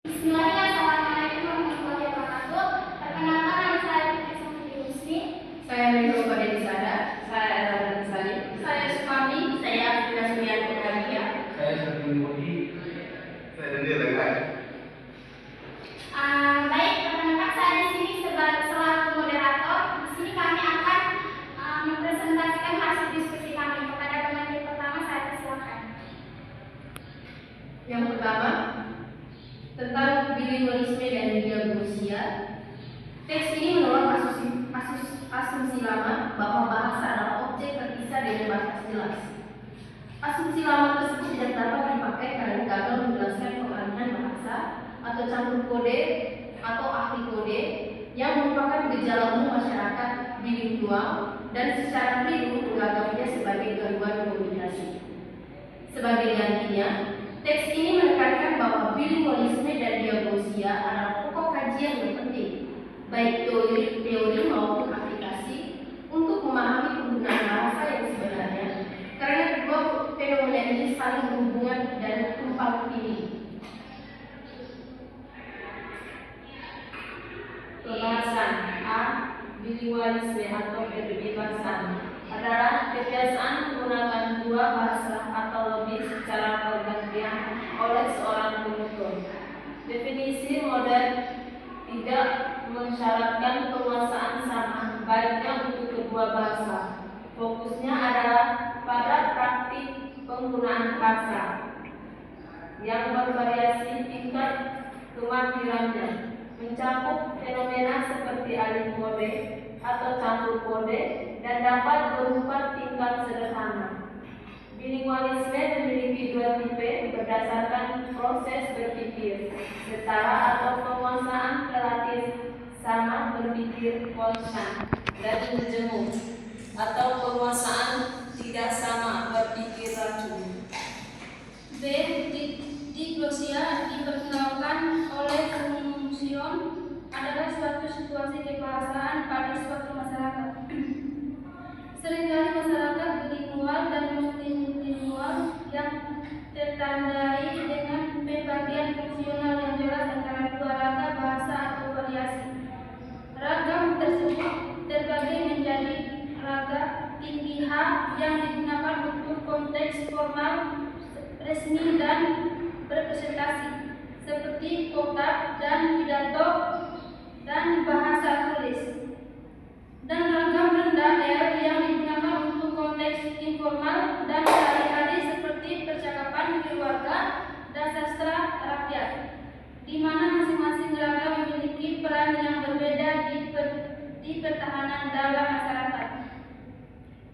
Bismillah, Assalamualaikum warahmatullahi wabarakatuh. Perkenalkan, nama saya Putri Sofie Husni. Saya Ringo Padedisada. Saya Ellen Salim. Saya Sukami. Saya Afina Sumiati Nadia. Saya Sergio Budi. Saya Daniel Legai. Baik, perkenalkan saya di sini selaku moderator. Di sini kami akan mempresentasikan hasil diskusi kami. Kepada pembicara pertama, saya persilakan. Yang pertama, tentang bilingualisme dan diagnosia. Teks ini menolak asumsi lama bahwa bahasa adalah objek terpisah dengan batas jelas. Asumsi lama tersebut tidak dapat dipakai karena gagal menjelaskan pengalihan bahasa atau campur kode atau ahli kode yang merupakan gejala umum masyarakat bilingual dan secara keliru menganggapnya sebagai gangguan komunikasi. Sebagai gantinya, teks ini menekankan bahwa bilingualisme dan diagnosia adalah pokok kajian yang penting, baik teori maupun aplikasi, untuk memahami penggunaan bahasa yang sebenarnya, karena kedua fenomena ini saling berhubungan dan tumpang tindih. Pembahasan A. Bilingualisme atau kebebasan adalah kebiasaan menggunakan dua bahasa atau lebih secara bergantian oleh seorang penutur. Definisi modern tidak mensyaratkan penguasaan sama baiknya untuk kedua bahasa. Fokusnya adalah pada praktik penggunaan bahasa yang bervariasi tingkat kemampuannya, mencakup fenomena seperti alih kode atau campur kode dan dapat berupa tingkat sederhana. Bilingualisme memiliki dua tipe berdasarkan proses berpikir setara atau penguasaan relatif sama berpikir konsen dan menjemur, atau penguasaan tidak sama berpikir racun. B. Diglosia diperkenalkan oleh fungsion adalah suatu situasi kebahasaan pada suatu masyarakat. Seringkali masyarakat bilingual dan multilingual yang tertandai dengan pembagian fungsional yang jelas antara dua ragam bahasa atau variasi. Ragam tersebut terbagi menjadi ragam tinggi H yang digunakan untuk konteks formal, resmi dan berpresentasi seperti khotbah dan pidato dan bahasa tulis, dan ragam rendah L yang digunakan untuk konteks informal dan sehari-hari seperti percakapan keluarga dan sastra rakyat, di mana masing-masing ragam memiliki peran yang berbeda di pertahanan dalam masyarakat.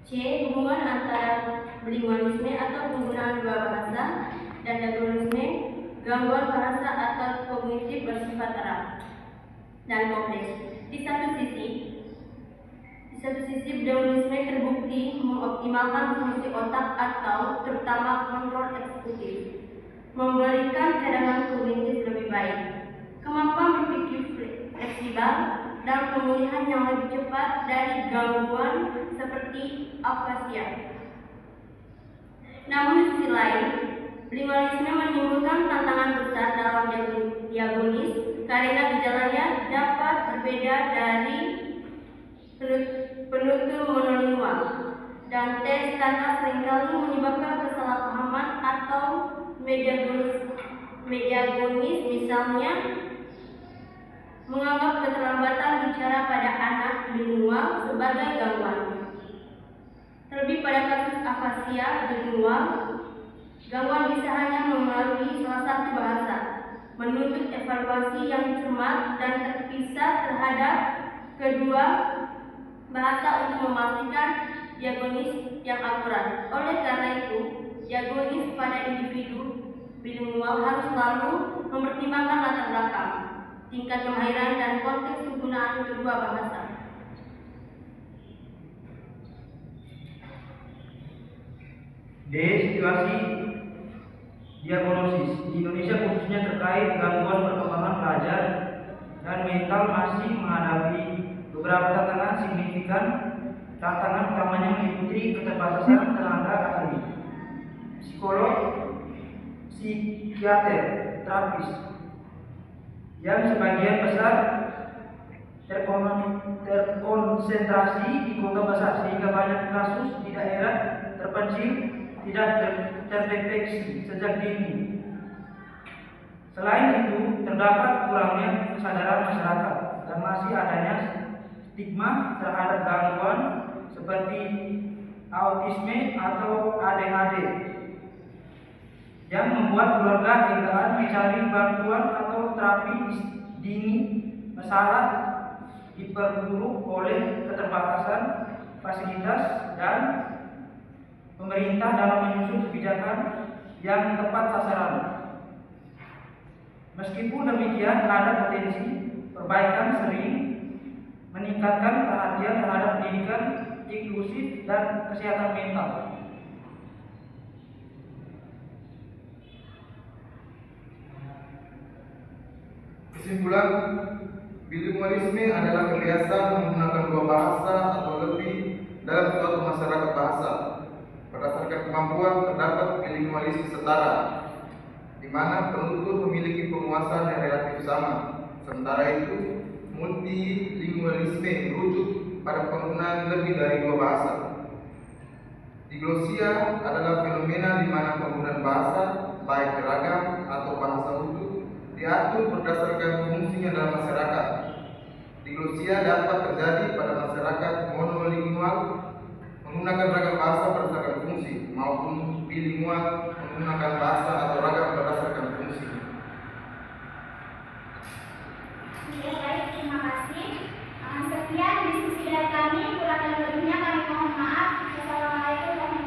C. Hubungan antara bilingualisme atau penggunaan dua bahasa dan diagnosisme, gangguan bahasa atau kognitif bersifat erat dan kompleks. Di satu sisi bilingualisme terbukti mengoptimalkan fungsi otak atau terutama kontrol eksekutif, memberikan cadangan kognitif lebih baik, kemampuan berpikir fleksibel, dan pemulihan yang lebih cepat dari gangguan seperti afasia. Namun di sisi lain, bilingualisme menimbulkan tantangan besar dalam diagnosis karena gejalanya dapat berbeda dari penutur monolingual, dan tes standar seringkali menyebabkan kesalahpahaman atau mediagonis, misalnya menganggap keterlambatan bicara pada anak bilingual sebagai gangguan. Terlebih pada kasus afasia bilingual, gangguan bisa hanya melalui salah satu bahasa, menuntut evaluasi yang cermat dan terpisah terhadap kedua bahasa untuk memastikan diagnosis yang akurat. Oleh karena itu, diagnosis pada individu bilingual harus selalu mempertimbangkan latar belakang, tingkat kemahiran, dan konteks penggunaan kedua bahasa. D. Situasi diagnosis di Indonesia khususnya terkait gangguan perkembangan pelajar dan mental masih menghadapi beberapa tantangan signifikan. Tantangan utamanya meliputi keterbatasan tenaga ahli, psikolog, psikiater, terapis, yang sebagian besar terkonsentrasi di kota besar sehingga banyak kasus di daerah terpencil tidak terdeteksi sejak dini. Selain itu, terdapat kurangnya kesadaran masyarakat dan masih adanya stigma terhadap gangguan seperti autisme atau ADHD yang membuat keluarga enggan mencari bantuan atau terapi dini. Masalah diperburuk oleh keterbatasan fasilitas dan pemerintah dalam menyusun kebijakan yang tepat sasaran. Meskipun demikian, ada potensi perbaikan sering meningkatkan perhatian terhadap pendidikan inklusif dan kesehatan mental. Kesimpulan, bilingualisme adalah kebiasaan menggunakan dua bahasa atau lebih dalam suatu masyarakat bahasa. Berdasarkan kemampuan terdapat bilingualisme setara, di mana penutur memiliki penguasaan yang relatif sama. Sementara itu, multilingualisme merujuk pada penggunaan lebih dari dua bahasa. Diglosia adalah fenomena di mana penggunaan bahasa, baik beragam atau bahasa utuh, diatur berdasarkan fungsinya dalam masyarakat. Diglosia dapat terjadi pada masyarakat monolingual menggunakan ragam bahasa berdasarkan fungsi, maupun bilingual menggunakan bahasa atau ragam berdasarkan fungsi. Oke, baik, terima kasih. Sekian diskusi dari kami. Kurang lebihnya kami mohon maaf. Wassalamualaikum warahmatullahi wabarakatuh.